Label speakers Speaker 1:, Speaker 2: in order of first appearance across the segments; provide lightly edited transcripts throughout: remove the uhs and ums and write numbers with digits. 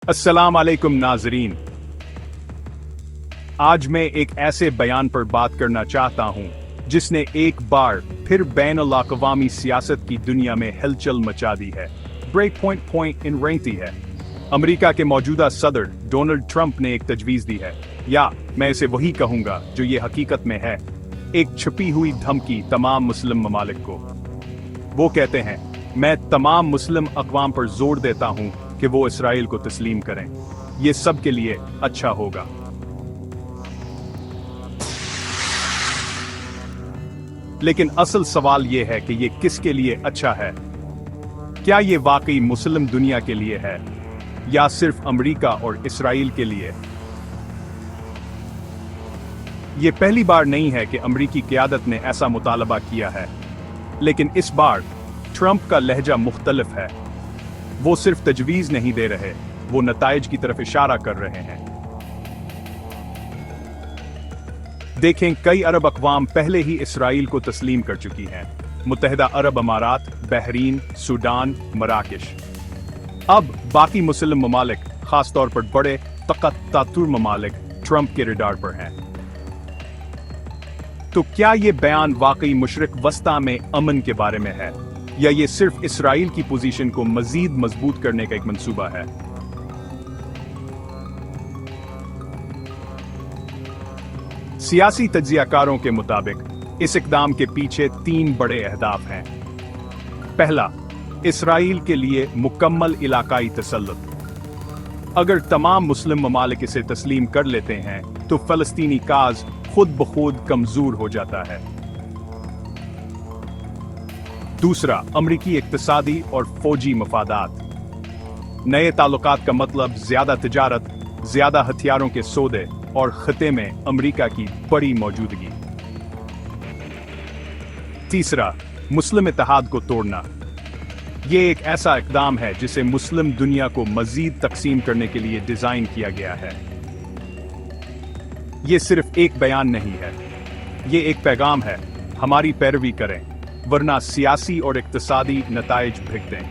Speaker 1: अस्सलाम वालेकुम नाजरीन। आज मैं एक ऐसे बयान पर बात करना चाहता हूं जिसने एक बार फिर बैन-उल-अक़वामी सियासत की दुनिया में हलचल मचा दी है। ब्रेक पॉइंट इन रहती है। अमेरिका के मौजूदा सदर डोनाल्ड ट्रंप ने एक तजवीज़ दी है, या मैं इसे वही कहूंगा जो ये हकीकत में है, एक छुपी हुई धमकी तमाम मुस्लिम ममालिक को। वो कहते हैं, मैं तमाम मुस्लिम अक़वाम पर जोर देता हूं कि वो इसराइल को तस्लीम करें। ये सब के लिए अच्छा होगा। लेकिन असल सवाल ये है कि ये किसके लिए अच्छा है? क्या ये वाकई मुस्लिम दुनिया के लिए है, या सिर्फ अमेरिका और इसराइल के लिए? ये पहली बार नहीं है कि अमेरिकी क़यादत ने ऐसा मुतालबा किया है, लेकिन इस बार ट्रंप का लहजा मुख्तलिफ है। वो सिर्फ तजवीज़ नहीं दे रहे, वो नताइज की तरफ इशारा कर रहे हैं। देखें, कई अरब अक़वाम पहले ही इसराइल को तस्लीम कर चुकी हैं। मुत्तहिदा अरब अमारात, बहरीन, सूडान, मराकश। अब बाकी मुस्लिम ममालिक, खासतौर पर बड़े ताकतवर ममालिक, ट्रंप के रडार पर हैं। तो क्या ये बयान वाकई मशरिक़ वस्ता में अमन के बारे में है, या ये सिर्फ इसराइल की पोजीशन को मजीद मजबूत करने का एक मंसूबा है? सियासी तज्ज़ियाकारों के मुताबिक इस इक़दाम के पीछे 3 बड़े अहदाफ हैं। पहला, इसराइल के लिए मुकम्मल इलाकाई तसल्लुत। अगर तमाम मुस्लिम ममालिक इसे तस्लीम कर लेते हैं तो फ़लस्तीनी काज खुद ब खुद कमजोर हो जाता है। दूसरा, अमरीकी इक़्तिसादी और फौजी मफादात। नए ताल्लुकात का मतलब ज्यादा तिजारत, ज्यादा हथियारों के सौदे और खिते में अमरीका की बड़ी मौजूदगी। तीसरा, मुस्लिम इत्तेहाद को तोड़ना। ये एक ऐसा इक़दाम है जिसे मुस्लिम दुनिया को मजीद तकसीम करने के लिए डिजाइन किया गया है। ये सिर्फ एक बयान नहीं है, ये एक पैगाम है, हमारी पैरवी करें, वरना सियासी और इक़्तिसादी नताइज भुगतें।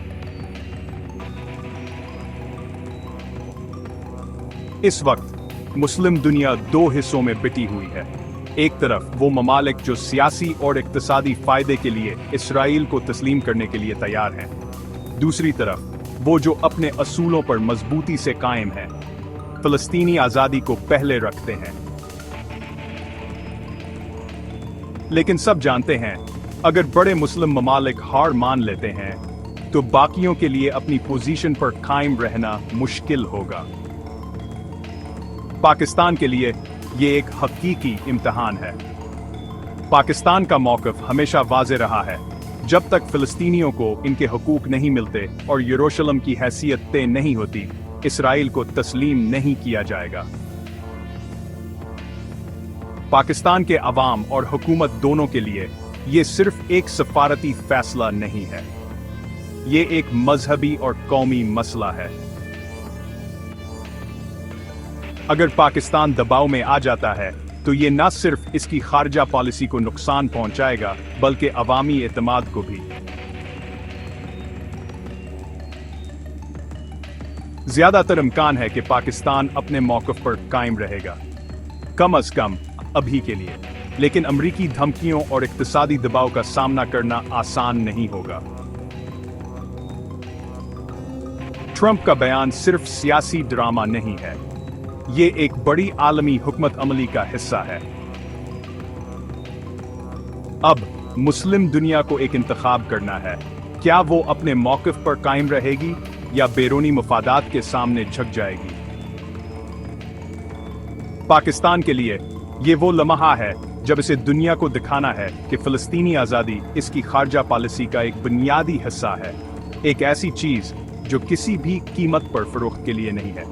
Speaker 1: इस वक्त मुस्लिम दुनिया 2 हिस्सों में बिटी हुई है। एक तरफ वो ममालिक जो सियासी और इक़्तिसादी फायदे के लिए इसराइल को तस्लीम करने के लिए तैयार हैं। दूसरी तरफ वो जो अपने असूलों पर मजबूती से कायम हैं, फ़लस्तीनी आज़ादी को पहले रखते हैं। लेकिन सब जानते हैं, अगर बड़े मुस्लिम ममालिक हार मान लेते हैं तो बाकियों के लिए अपनी पोजीशन पर कायम रहना मुश्किल होगा। पाकिस्तान के लिए ये एक हकीकी इम्तिहान है। पाकिस्तान का मौक़िफ़ हमेशा वाज़े रहा है, जब तक फ़लस्तीनियों को इनके हकूक़ नहीं मिलते और यरूशलेम की हैसियत तय नहीं होती, इसराइल को तस्लीम नहीं किया जाएगा। पाकिस्तान के अवाम और हुकूमत दोनों के लिए ये सिर्फ एक सफारती फैसला नहीं है, ये एक मजहबी और कौमी मसला है। अगर पाकिस्तान दबाव में आ जाता है तो ये न सिर्फ इसकी खारजा पॉलिसी को नुकसान पहुंचाएगा, बल्कि अवामी एतमाद को भी। ज्यादातर इम्कान है कि पाकिस्तान अपने मौक़िफ़ पर कायम रहेगा, कम अज कम अभी के लिए। लेकिन अमरीकी धमकियों और इक़्तिसादी दबाव का सामना करना आसान नहीं होगा। ट्रंप का बयान सिर्फ सियासी ड्रामा नहीं है, ये एक बड़ी आलमी हुकमत अमली का हिस्सा है। अब मुस्लिम दुनिया को एक इंतखाब करना है, क्या वो अपने मौक़िफ़ पर कायम रहेगी या बैरूनी मफादात के सामने झुक जाएगी? पाकिस्तान के लिए ये वो लम्हा है जब इसे दुनिया को दिखाना है कि फ़लस्तीनी आज़ादी इसकी खारजा पॉलिसी का एक बुनियादी हिस्सा है, एक ऐसी चीज़ जो किसी भी कीमत पर फ़रोख्त के लिए नहीं है।